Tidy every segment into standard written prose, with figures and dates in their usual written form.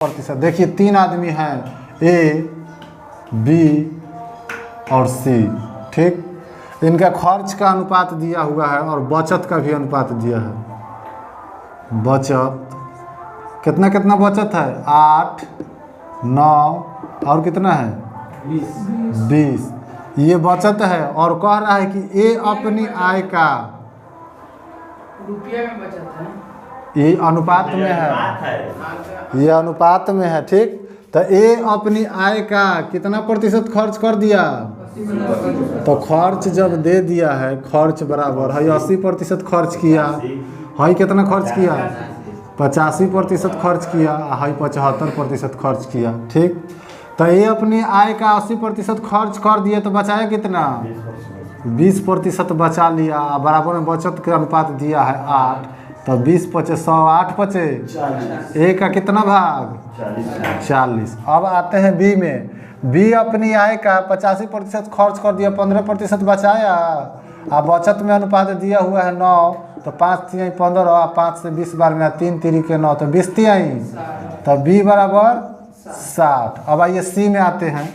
प्रतिशत। देखिए 3 आदमी हैं, ए बी और सी, ठीक। इनका खर्च का अनुपात दिया हुआ है और बचत का भी अनुपात दिया है। बचत कितना कितना बचत है, 8, 9 और कितना है 20। ये बचत है और कह रहा है कि ए अपनी आय का, रुपये में बचत है, ये अनुपात में है, ये अनुपात में है, ठीक। तो ए अपनी आय का कितना प्रतिशत खर्च कर दिया, तो खर्च जब दे दिया है, खर्च बराबर है 80% खर्च किया है, कितना खर्च किया 85% खर्च किया है, 75% खर्च किया, ठीक। तो ये अपनी आय का 80% खर्च कर दिया तो बचाया कितना 20% बचा लिया। बराबर में बचत के अनुपात दिया है 8, तो 20 पचे 100, 8 पचे ए का कितना भाग 40। अब आते हैं बी में। बी अपनी आय का 85% खर्च कर दिया, 15% बचाया। अब बचत में अनुपात दिया हुआ है 9, तो 5 तिहाई 15, 5 से 20 बार में 3 तिरी के 9, तो 20 तिहाई, तो बी बराबर 60। अब आइए सी में आते हैं।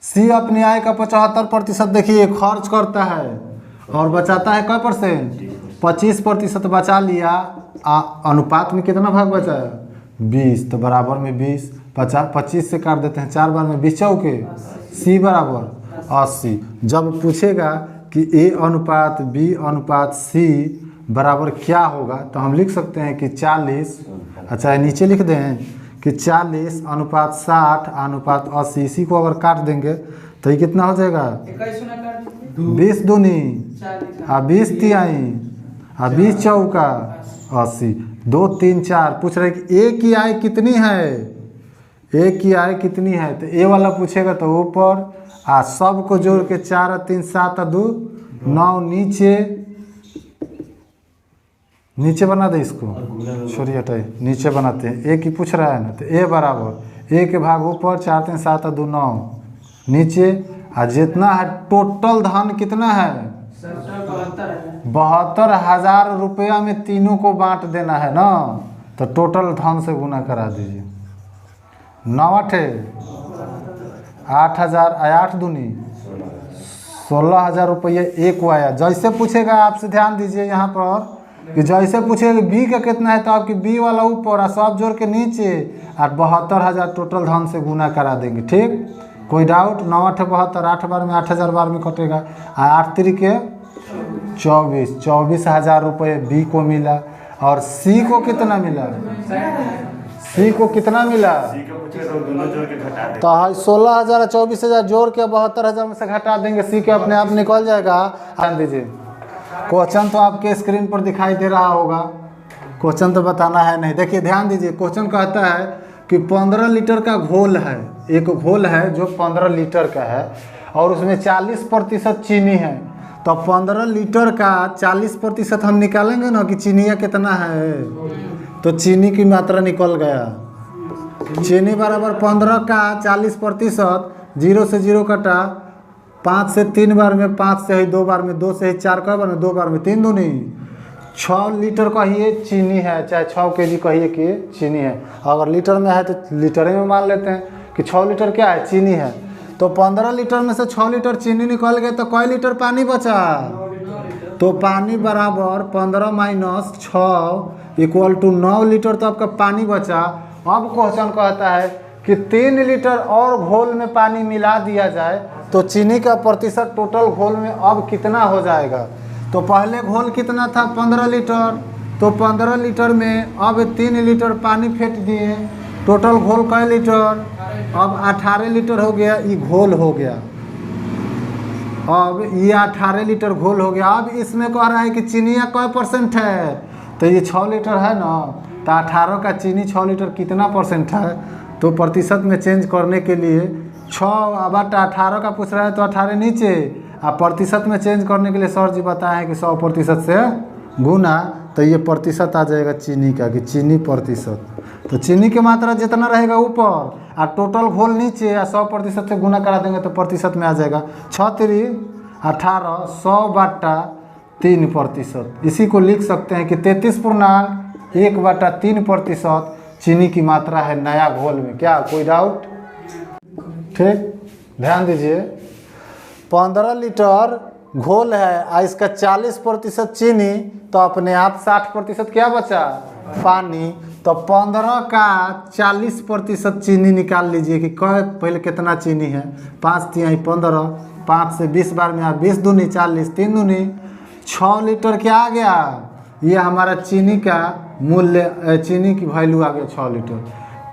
सी अपनी आय का 75% देखिए खर्च करता है और बचाता है कै परसेंट, 25% बचा लिया। अनुपात में कितना भाग बचा है 20, तो बराबर में 20, 25 से काट देते हैं, 4 बार में 20 चौके, सी बराबर 80। जब पूछेगा कि ए अनुपात बी अनुपात सी बराबर क्या होगा, तो हम लिख सकते हैं कि 40, अच्छा नीचे लिख दें कि 40 अनुपात 60 अनुपात 80। इसी को अगर काट देंगे तो ये कितना हो जाएगा 20 दूनी 20 तिहाई 20 चौका 80। 2 3 4 पूछ रहे कि ए की आय कितनी है, ए की आय कितनी है, तो ए वाला पूछेगा तो ऊपर, सब को जोड़ के 4 3 7 2 9 नीचे बना दे इसको, छोड़िए हटाइए, नीचे बनाते हैं। ए की पूछ रहा है ना, तो ए बराबर ए के भाग ऊपर 4 3 7 2 9 नीचे, जितना है टोटल धन कितना है 72,000 रुपया में तीनों को बांट देना है ना, तो टोटल धन से गुना करा दीजिए। 9 8 8,000 8 दूनी 16,000 रुपये एक को आया। जैसे पूछेगा आपसे ध्यान दीजिए यहाँ पर कि जैसे पूछेगा बी का कितना है, तो आपकी बी वाला ऊपर और सब जोड़ के नीचे, और 72,000 टोटल धन से गुना करा देंगे, ठीक। कोई डाउट। 9 8 72, 8 बार में 8,000 बार में कटेगा, 8 3 के 24,000 रुपये बी को मिला। और सी को कितना मिला, सी को कितना मिला, तो 16,000 और 24,000 जोड़ के 72,000 में से घटा देंगे, सी के अपने आप निकल जाएगा। ध्यान दीजिए, क्वेश्चन तो आपके स्क्रीन पर दिखाई दे रहा होगा, क्वेश्चन तो बताना है नहीं। देखिए ध्यान दीजिए, क्वेश्चन कहता है कि 15 लीटर का घोल है, एक घोल है जो 15 लीटर का है और उसमें 40% चीनी है, तो 15 लीटर का 40% हम निकालेंगे ना कि चीनिया कितना है, तो चीनी की मात्रा निकल गया। चीनी बराबर 15 का 40%, 0 से 0 कटा, 5 से 3 बार में 5 से ही 2 बार में 2 से ही 4 कई बार में 2 बार में 3 दूनी 6 लीटर कहिए चीनी है, चाहे 6 केजी कहिए कि चीनी है। अगर लीटर में है तो लीटर में मान लेते हैं कि 6 लीटर क्या है चीनी है, तो 15 लीटर में से 6 लीटर चीनी निकल गए, तो कई लीटर पानी बचा, तो पानी बराबर 15 माइनस 6 इक्वल टू 9 लीटर, तो आपका पानी बचा। अब क्वेश्चन कहता है कि 3 लीटर और घोल में पानी मिला दिया जाए तो चीनी का प्रतिशत टोटल घोल में अब कितना हो जाएगा। तो पहले घोल कितना था 15 लीटर, तो 15 लीटर में अब 3 लीटर पानी फेंट दिए, टोटल घोल कै लीटर, अब 18 लीटर हो गया, ये घोल हो गया। अब ये 18 लीटर घोल हो गया। अब इसमें कह रहा है कि चीनिया कै % है, तो ये 6 लीटर है ना, तो 18 का चीनी 6 लीटर कितना % है, तो प्रतिशत में चेंज करने के लिए 6 बटा 18 का पूछ रहा है, तो 18 नीचे, और प्रतिशत में चेंज करने के लिए सर जी बताए कि 100% से गुना, तो ये प्रतिशत आ जाएगा चीनी का, कि चीनी प्रतिशत, तो चीनी की मात्रा जितना रहेगा ऊपर और टोटल घोल नीचे, या 100% से गुना करा देंगे तो प्रतिशत में आ जाएगा 6 3 18 100 बटा 3%। इसी को लिख सकते हैं कि 33.1/3% चीनी की मात्रा है नया घोल में। क्या कोई डाउट? ठीक, ध्यान दीजिए। 15 लीटर घोल है और इसका 40% चीनी, तो अपने आप 60% क्या बचा? पानी। तो 15 का 40% चीनी निकाल लीजिए कि पहले कितना चीनी है। 5 तिहाई 15, 5 से 20 बार में 20 दूनी 40, 3 दूनी 6 लीटर क्या आ गया? ये हमारा चीनी का मूल्य, चीनी की वैल्यू आ गया 6 लीटर।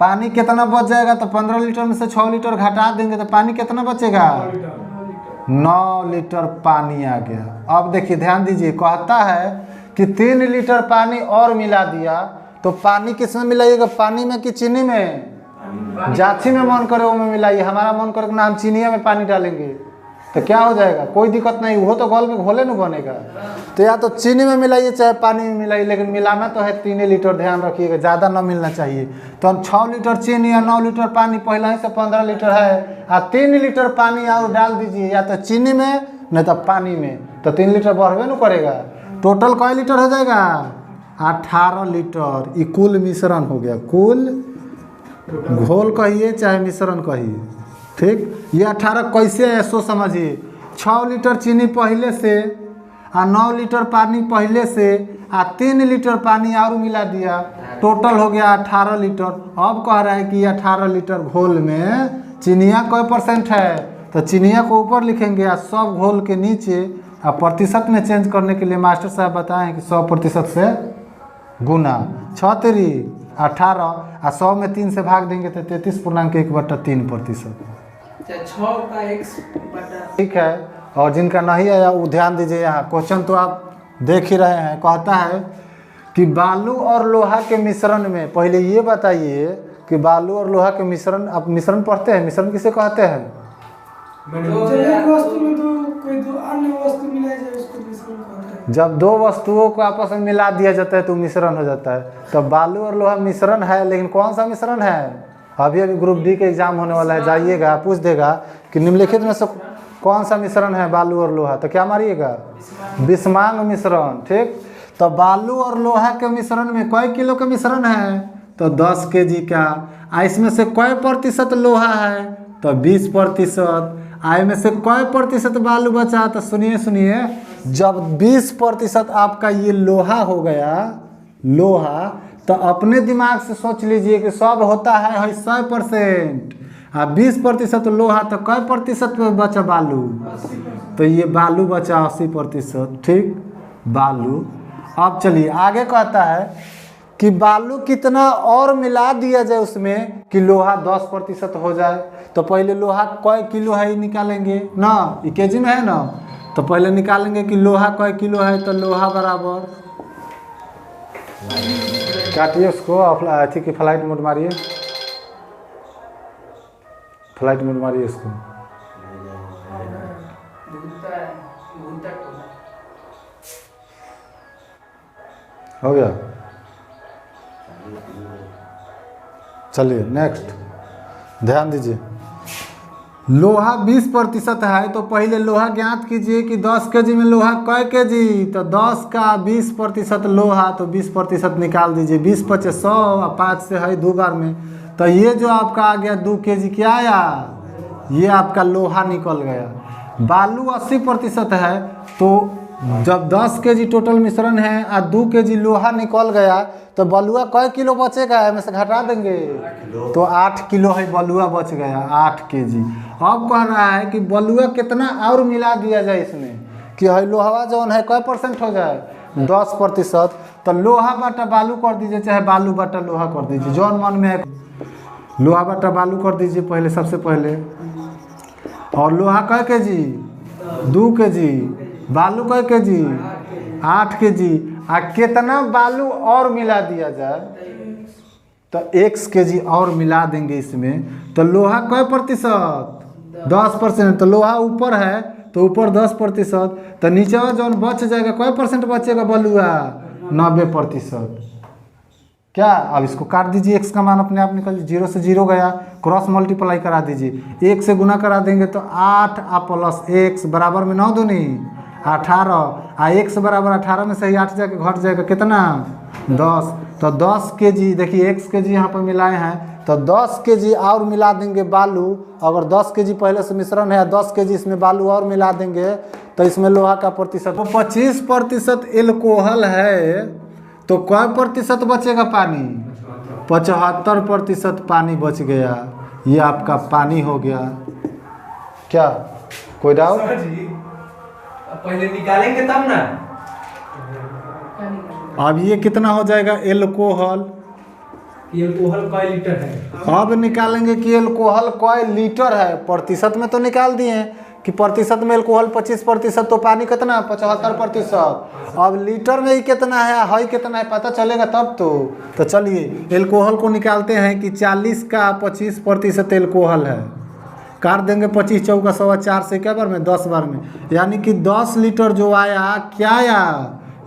पानी कितना बच जाएगा? तो 15 लीटर में से 6 लीटर घटा देंगे तो पानी कितना बचेगा? 9 लीटर पानी आ गया। अब देखिए ध्यान दीजिए, कहता है कि 3 लीटर पानी और मिला दिया, तो पानी किसमें मिलाइएगा? पानी में कि चीनी में? जाछी में मन करे वो में मिलाइए। हमारा मन करे ना हम चीनिया में पानी डालेंगे तो क्या हो जाएगा? कोई दिक्कत नहीं, वो तो घोल में घोले न बनेगा। तो या तो चीनी में मिलाइए चाहे पानी में मिलाइए, लेकिन मिलाना तो है 3 लीटर, ध्यान रखिएगा, ज़्यादा ना मिलना चाहिए। तो हम 6 लीटर चीनी या 9 लीटर पानी, पहले ही से 15 लीटर है, और 3 लीटर पानी और डाल दीजिए, या तो चीनी में नहीं तो पानी में, तो 3 लीटर बढ़वे न करेगा। टोटल कई लीटर हो जाएगा? 18 लीटर। ये कुल मिश्रण हो गया, कुल घोल कहिए चाहे मिश्रण कहिए। ठीक, ये 18 कैसे है सो समझिए। 6 लीटर चीनी पहले से, और 9 लीटर पानी पहले से, और 3 लीटर पानी और मिला दिया, टोटल हो गया 18 लीटर। अब कह रहा है कि 18 लीटर घोल में चीनिया कै % है? तो चीनिया को ऊपर लिखेंगे और सब घोल के नीचे, और प्रतिशत में चेंज करने के लिए मास्टर साहब बताएं कि 100% से गुना। 6 तेरी 18, और 100 में 3 से भाग देंगे तो 33.1/3%। ठीक है। और जिनका नहीं आया वो ध्यान दीजिए, यहाँ क्वेश्चन तो आप देख ही रहे हैं। कहता है कि बालू और लोहा के मिश्रण में, पहले ये बताइए कि बालू और लोहा के मिश्रण, आप मिश्रण पढ़ते हैं, मिश्रण किसे कहते हैं? एक वस्तु में कोई दो अन्य वस्तु मिलाई जाए उसको मिश्रण कहते हैं। जब 2 वस्तुओं को आपस में मिला दिया जाता है तो मिश्रण हो जाता है। तो बालू और लोहा मिश्रण है, लेकिन कौन सा मिश्रण है? अभी ग्रुप डी के एग्जाम होने वाला है, जाइएगा पूछ देगा कि निम्नलिखित में से कौन सा मिश्रण है बालू और लोहा, तो क्या मारिएगा? बिस्मांग मिश्रण। ठीक, तो बालू और लोहा के मिश्रण में कई किलो का मिश्रण है? तो 10 kg का। इसमें से कई % लोहा है? तो 20%। आय में से कई % बालू बचा? तो सुनिए, जब 20% आपका ये लोहा हो गया, लोहा, तो अपने दिमाग से सोच लीजिए कि सब होता है 100%, और 20% लोहा, तो कई % बचा बालू? तो ये बालू बचा 80%। ठीक, बालू। अब चलिए आगे कहता है कि बालू कितना और मिला दिया जाए उसमें कि लोहा 10% हो जाए। तो पहले लोहा कई किलो है ये निकालेंगे ना, ये केजी में है ना, तो पहले निकालेंगे कि लोहा कई किलो है। तो लोहा बराबर, काटिए उसको, अथी की फ्लाइट मोड मारिए, फ्लाइट मोड मारिए इसको। हो गया। चलिए नेक्स्ट, ध्यान दीजिए। लोहा 20% है, तो पहले लोहा ज्ञात कीजिए कि 10 kg में लोहा कै kg? तो 10 का 20% लोहा, तो 20% निकाल दीजिए। 20 × 5 = 100, और 5 से है 2 बार में, तो ये जो आपका आ गया 2 kg क्या आया? ये आपका लोहा निकल गया। बालू 80% है, तो जब 10 kg टोटल मिश्रण है और 2 kg लोहा निकल गया, तो बलुआ कै किलो बचेगा? में से घटा देंगे, तो 8 किलो है बलुआ बच गया, 8 kg। अब कह रहा है कि बलुआ कितना और मिला दिया जाए इसमें कि है लोहा जौन है कै % हो जाए? 10%। तो लोहा बटा बालू कर दीजिए, चाहे बालू बटा लोहा कर दीजिए, जौन मन में है। लोहा बटा बालू कर दीजिए पहले, सबसे पहले। और लोहा कै kg? 2 kg। बालू कै kg? 8 kg। आ कितना बालू और मिला दिया जाए? तो x kg और मिला देंगे इसमें। तो लोहा कै %? 10%। तो लोहा ऊपर है तो ऊपर 10%, तो नीचे जो बच जाएगा कै % बचेगा बलुआ? 90%। क्या? अब इसको काट दीजिए, x का मान अपने आप निकल, 0 से 0 गया, क्रॉस मल्टीप्लाई करा दीजिए, 1 से गुना करा देंगे तो 8 + x बराबर में 9 दूनी 18, आ x बराबर 18 में से ही 8 जाके घट जाएगा कितना? 10। तो 10 kg, देखिए x kg यहाँ पर मिलाए हैं तो 10 kg और मिला देंगे बालू। अगर 10 kg पहले से मिश्रण है, 10 kg इसमें बालू और मिला देंगे तो इसमें लोहा का प्रतिशत, वो 25% एल्कोहल है तो क्या प्रतिशत बचेगा पानी? 75% पानी बच गया। ये आपका पानी हो गया। क्या कोई डाउट? पहले निकालेंगे तब ना। अब ये कितना हो जाएगा एल्कोहल? एल्कोहल कै लीटर है? अब निकालेंगे कि एल्कोहल कै लीटर है। प्रतिशत में तो निकाल दिए कि प्रतिशत में एल्कोहल 25%, तो पानी कितना? 75%। अब लीटर में ही कितना है कितना है पता चलेगा तब तो चलिए एल्कोहल को निकालते हैं कि 40 का 25% एल्कोहल है। काट देंगे 25 चौका 4 से क्या बार में? 10 बार में, यानी कि 10 लीटर जो आया क्या आया?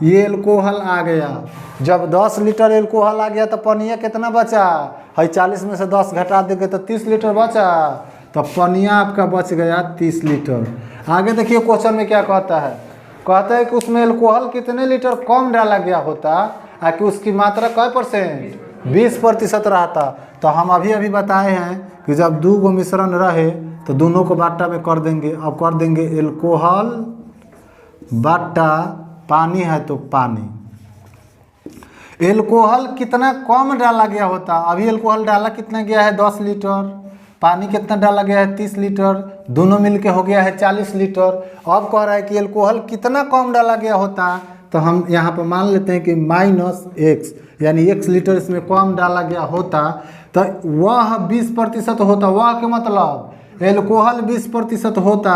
ये एल्कोहल आ गया। जब 10 लीटर एल्कोहल आ गया तो पनिया कितना बचा? 40 में से 10 घटा देंगे तो 30 लीटर बचा। तो पनिया आपका बच गया 30 लीटर। आगे देखिए क्वेश्चन में क्या कहता है। कहता है कि उसमें एल्कोहल कितने लीटर कम डाला गया होता कि उसकी मात्रा कै %? 20% रहता। तो हम अभी बताए हैं कि जब 2 गो मिश्रण रहे तो दोनों को बाटा में कर देंगे। अब कर देंगे एल्कोहल बाटा पानी है तो पानी। एल्कोहल कितना कम डाला गया होता? अभी एल्कोहल डाला कितना गया है? 10 लीटर। पानी कितना डाला गया है? 30 लीटर। दोनों मिलके हो गया है 40 लीटर। अब कह रहा है कि एल्कोहल कितना कम डाला गया होता? तो हम यहाँ पर मान लेते हैं कि -x, यानी x लीटर इसमें कम डाला गया होता तो वह 20% होता। वह के मतलब एल्कोहल 20% होता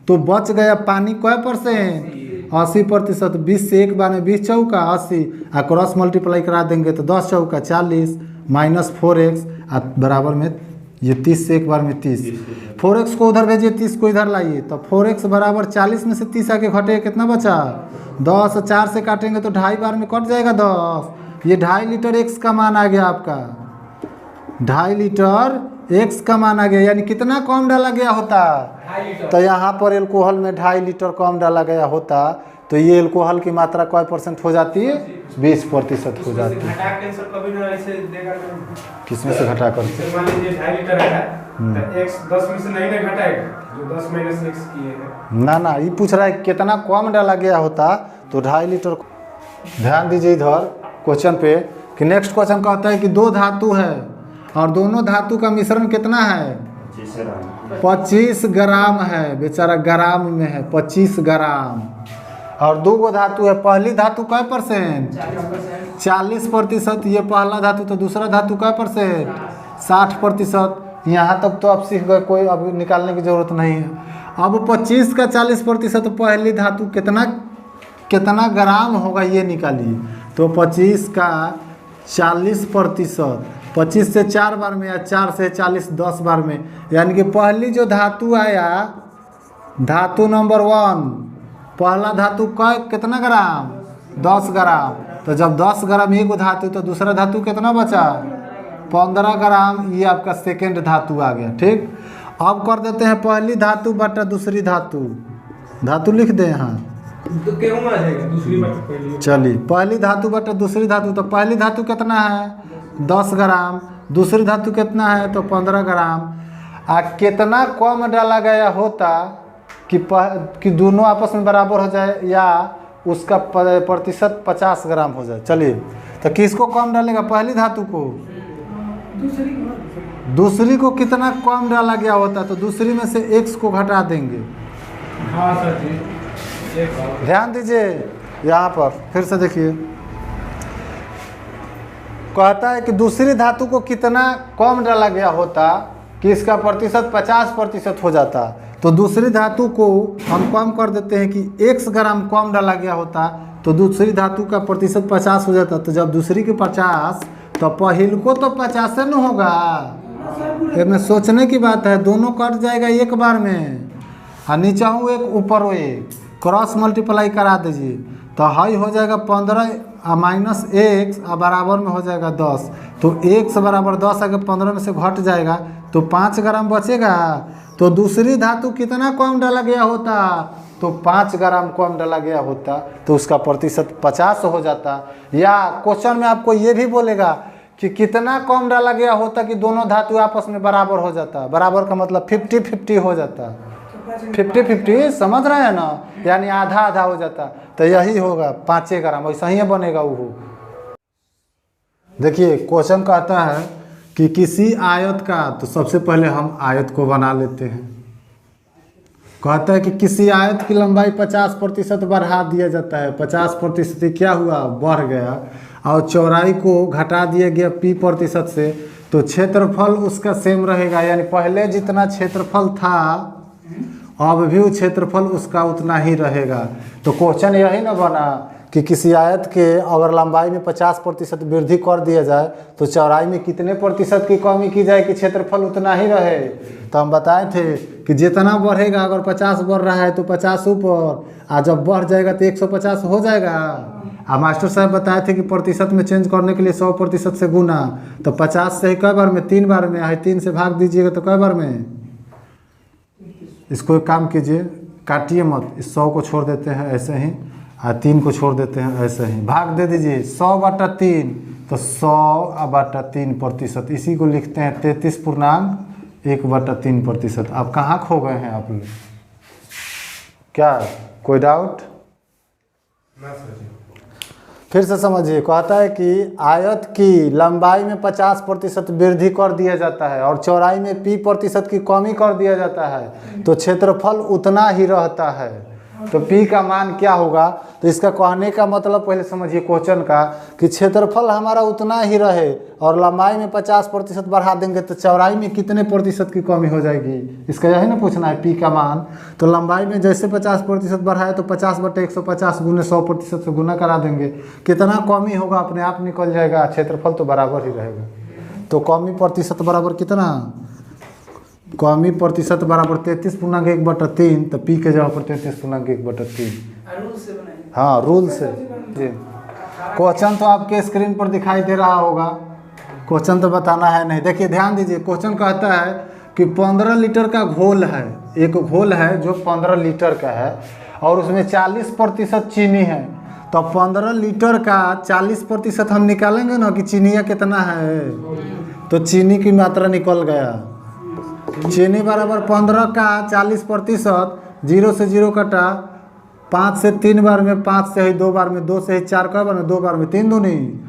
तो बच गया पानी कै %? 80%। 20 से एक बार में 20 चौका 80 आ क्रॉस मल्टीप्लाई करा देंगे तो 10 चौका 40 -4x बराबर में ये 30 से एक बार में 30। 4x को उधर भेजिए, 30 को इधर लाइए तो 4x बराबर 40 में से 30 आके घटे कितना बचा? 10। 4 से काटेंगे तो 2.5 बार में कट जाएगा 10। ये 2.5 लीटर x का मान आ गया आपका। 2.5 लीटर x का मान आ गया, यानी कितना कम डाला गया होता? तो यहाँ पर एल्कोहल में 2.5 लीटर कम डाला गया होता तो ये एल्कोहल की मात्रा कै % हो जाती है? 20% हो जाती है। किसमें से घटा कर? मान लीजिए 2.5 लीटर है तो x 10 में से नहीं घटाएगा, जो 10 माइनस x किए हैं। ना ये पूछ रहा है कितना कम डाला गया होता तो 2.5 लीटर। ध्यान दीजिए इधर क्वेश्चन पे कि नेक्स्ट क्वेश्चन कहता है कि 2 धातु है और दोनों धातु का मिश्रण कितना है? 25 ग्राम है। बेचारा ग्राम में है, 25 ग्राम। और 2 गो धातु है। पहली धातु कै %? 40%। ये पहला धातु तो दूसरा धातु कै %? 60%। यहाँ तक तो आप सीख गए, कोई अब निकालने की जरूरत नहीं है। अब 25 का 40% पहली धातु कितना ग्राम होगा ये निकालिए। तो 25 का 40%, 25 से 4 बार में या 4 से 40 10 बार में, यानी कि पहली जो धातु आया धातु नंबर 1, पहला धातु का कितना ग्राम? 10 ग्राम। तो जब 10 ग्राम एक धातु तो दूसरा धातु कितना बचा? 15 ग्राम। ये आपका सेकेंड धातु आ गया। ठीक, अब कर देते हैं पहली धातु बटा दूसरी धातु। धातु लिख दें यहाँ तो क्यों आ जाएगा दूसरी बात पहली? चलिए पहली धातु बटा दूसरी धातु। तो पहली धातु कितना है? 10 ग्राम। दूसरी धातु कितना है? तो 15 ग्राम। कितना कम डाला गया होता कि दोनों आपस में बराबर हो जाए या उसका प्रतिशत 50 ग्राम हो जाए? चलिए तो किसको कम डालेगा? पहली धातु को। दूसरी को कितना कम डाला गया होता? तो दूसरी में से x को घटा देंगे। हाँ सर जी, ध्यान दीजिए यहाँ पर फिर से देखिए, कहता है कि दूसरी धातु को कितना कम डाला गया होता कि इसका प्रतिशत 50% हो जाता। तो दूसरी धातु को हम कम कर देते हैं कि x ग्राम कम डाला गया होता तो दूसरी धातु का प्रतिशत 50 हो जाता। तो जब दूसरी के 50 तो पहिल को तो 50 न होगा। इसमें सोचने की बात है, दोनों कट जाएगा एक बार में। और नीचे हूँ एक ऊपर हो एक, क्रॉस मल्टीप्लाई करा दीजिए तो हाई हो जाएगा 15 -x बराबर में हो जाएगा 10। तो x बराबर 10 आगे 15 में से घट जाएगा तो 5 ग्राम बचेगा। तो दूसरी धातु कितना कम डाला गया होता, तो 5 ग्राम कम डाला गया होता, तो उसका प्रतिशत 50 हो जाता। या क्वेश्चन में आपको ये भी बोलेगा कि कितना कम डाला गया होता कि दोनों धातु आपस में बराबर हो जाता। बराबर का मतलब 50-50 हो जाता, 50-50 समझ रहे हैं ना, यानी आधा आधा हो जाता। तो यही होगा 5 ग्राम, वैसा ही बनेगा वो। देखिए क्वेश्चन कहता है कि किसी आयत का, तो सबसे पहले हम आयत को बना लेते हैं। कहता है कि किसी आयत की लंबाई 50% बढ़ा दिया जाता है। 50% क्या हुआ, बढ़ गया, और चौड़ाई को घटा दिया गया p% से, तो क्षेत्रफल उसका सेम रहेगा। यानी पहले जितना क्षेत्रफल था अब भी वो क्षेत्रफल उसका उतना ही रहेगा। तो क्वेश्चन यही ना बना कि किसी आयत के अगर लंबाई में 50% वृद्धि कर दिया जाए तो चौड़ाई में कितने प्रतिशत की कमी की जाए कि क्षेत्रफल उतना ही रहे। तो हम बताए थे कि जितना बढ़ेगा, अगर 50 बढ़ रहा है तो 50 ऊपर, और जब बढ़ जाएगा तो 150 हो जाएगा। मास्टर साहब बताए थे कि प्रतिशत में चेंज करने के लिए 100% से गुना। तो 50 से कई बार में, 3 बार में है, 3 से भाग दीजिएगा तो कई बार में। इसको एक काम कीजिए, काटिए मत, इस 100 को छोड़ देते हैं ऐसे ही, और 3 को छोड़ देते हैं ऐसे ही, भाग दे दीजिए 100/3, तो 100/3%। इसी को लिखते हैं 33.1/3%। अब कहाँ खो गए हैं आप लोग, क्या कोई डाउट? फिर से समझिए, कहता है कि आयत की लंबाई में 50% वृद्धि कर दिया जाता है और चौड़ाई में p% की कमी कर दिया जाता है, तो क्षेत्रफल उतना ही रहता है। तो p का मान क्या होगा? तो इसका कहने का मतलब पहले समझिए क्वेश्चन का, कि क्षेत्रफल हमारा उतना ही रहे और लंबाई में 50% बढ़ा देंगे तो चौड़ाई में कितने प्रतिशत की कमी हो जाएगी, इसका यही ना पूछना है p का मान। तो लंबाई में जैसे 50% बढ़ाए तो 50/150 गुने 100% से गुना करा देंगे, कितना कमी होगा अपने आप निकल जाएगा, क्षेत्रफल तो बराबर ही रहेगा। तो कमी प्रतिशत बराबर कितना, कमी प्रतिशत बराबर 33.1/3, तो p के जगह पर 33.1/3। हाँ रूल से जी। क्वेश्चन तो आपके स्क्रीन पर दिखाई दे रहा होगा, क्वेश्चन तो बताना है नहीं। देखिए ध्यान दीजिए, क्वेश्चन कहता है कि 15 लीटर का घोल है, एक घोल है जो 15 लीटर का है और उसमें 40% चीनी है। तो 15 लीटर का 40% हम निकालेंगे ना कि चीनिया कितना है, तो चीनी की मात्रा निकल गया। चीनी बराबर 15 का 40%, 0 से 0 कटा, 5 से 3 बार में, 5 से ही 2 बार में, 2 से ही 4 कई बार में, 2 बार में 3 दूनी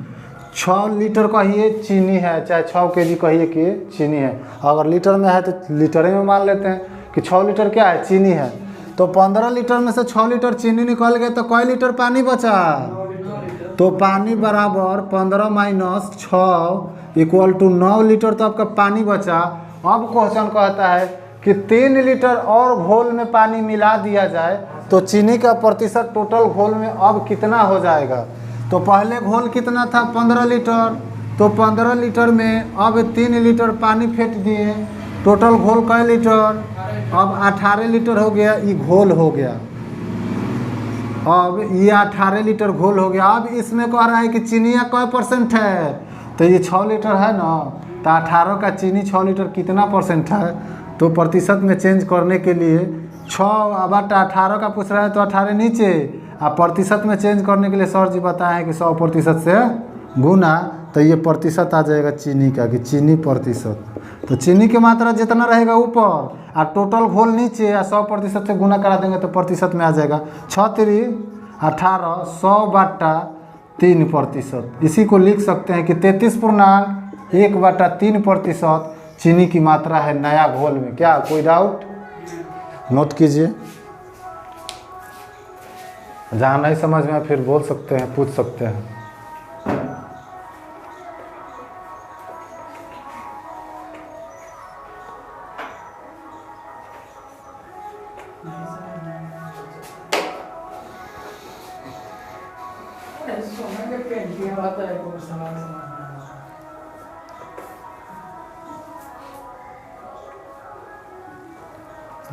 6 लीटर कहिए चीनी है, चाहे 6 kg कहिए कि चीनी है। अगर लीटर में है तो लीटर में मान लेते हैं कि 6 लीटर क्या है, चीनी है। तो 15 लीटर में से 6 लीटर चीनी निकल गए तो कई लीटर पानी बचा, तो पानी बराबर 15 - 6 = 9 लीटर, तो आपका पानी बचा। अब क्वेश्चन कहता है कि 3 लीटर और घोल में पानी मिला दिया जाए तो चीनी का प्रतिशत टोटल घोल में अब कितना हो जाएगा। तो पहले घोल कितना था, 15 लीटर, तो 15 लीटर में अब 3 लीटर पानी फेंट दिए, टोटल घोल कई लीटर, अब 18 लीटर हो गया, ये घोल हो गया। अब ये 18 लीटर घोल हो गया। अब इसमें कह रहा है कि चीनिया कै % है, तो ये 6 लीटर है ना, तो 18 का चीनी 6 लीटर कितना % है, तो प्रतिशत में चेंज करने के लिए 6/18 का पूछ रहा है तो 18 नीचे, और प्रतिशत में चेंज करने के लिए सर जी बताए हैं कि 100% से गुना, तो ये प्रतिशत आ जाएगा चीनी का, कि चीनी प्रतिशत। तो चीनी की मात्रा जितना रहेगा ऊपर और टोटल घोल नीचे, और 100% से गुना करा देंगे तो प्रतिशत में आ जाएगा 6×3 = 18, 100/3%। इसी को लिख सकते हैं कि 33.1/3% चीनी की मात्रा है नया घोल में। क्या कोई डाउट? नोट कीजिए, जहाँ नहीं समझ में फिर बोल सकते हैं, पूछ सकते हैं।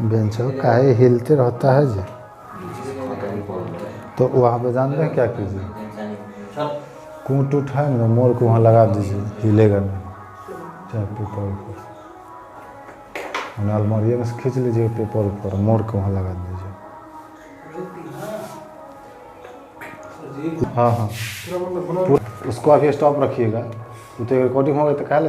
बेंचो काहे हिलते रहता है जी, तो वहाँ पे जानते हैं क्या कीजिए, कूट उठ है ना, मोड़ को वहाँ लगा दीजिए, हिलेगा नहीं, चाहे पेपर ऊपर। हमने अलमारी में से खींच लीजिएगा पेपर ऊपर मोड़ के वहाँ लगा दीजिए। हाँ हाँ, उसको अभी स्टॉप रखिएगा, तो रिकॉर्डिंग होगा तो क्या